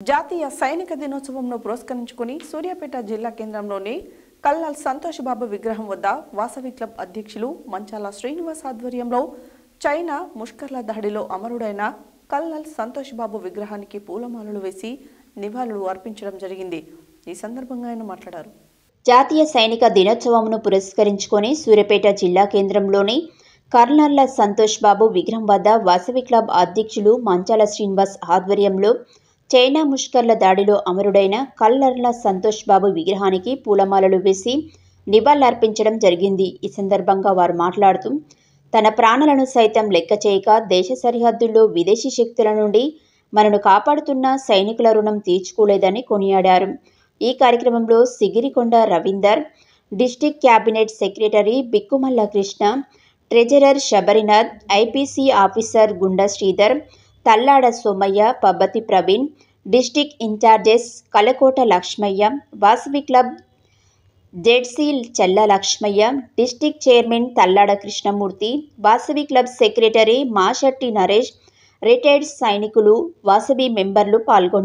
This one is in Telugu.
జాతీయ సైనిక దినోత్సవంను పురస్కరించుకుని సూర్యాపేట జిల్లా కేంద్రంలోని కల్నల్ సంతోష్ బాబు విగ్రహం వద్ద వాసవి క్లబ్ అధ్యక్షులు మంచాల శ్రీనివాస్ ఆధ్వర్యంలో చైనా ముష్కర్ల దాడిలో అమరుడైన కల్నల్ సంతోష్ బాబు విగ్రహానికి పూలమాలలు వేసి నివాళులు అర్పించడం జరిగింది। ఈ సందర్భంగా ఆయన మాట్లాడారు। జాతీయ సైనిక దినోత్సవంను పురస్కరించుకొని సూర్యాపేట జిల్లా కేంద్రంలోని కల్నల్ సంతోష్ బాబు విగ్రహం వద్ద వాసవి క్లబ్ అధ్యక్షులు మంచాల శ్రీనివాస్ ఆధ్వర్యంలో చైనా ముష్కర్ల దాడిలో అమరుడైన కల్నల్ సంతోష్ బాబు విగ్రహానికి పూలమాలలు వేసి నివాళులర్పించడం జరిగింది। ఈ సందర్భంగా వారు మాట్లాడుతూ తన ప్రాణాలను సైతం లెక్క చేయక దేశ సరిహద్దుల్లో విదేశీ శక్తుల నుండి మనను కాపాడుతున్న సైనికుల రుణం తీర్చుకోలేదని కొనియాడారు। ఈ కార్యక్రమంలో Sigirikonda Ravinder, district cabinet secretary Bikkumalla Krishna, treasurer Sabarinath, IPC officer Gunda Sridhar, Thallada Somaiah, Pabbathi Praveen, district incharges Kalakota Lakshmaiah, Vasavi club ZC Chella Lakshmaiah, district chairman Thallada Krishnamurthy, Vasavi club secretary Mashatti Naresh, retired సైనికులు, వాసవి మెంబర్లు పాల్గొన్నారు।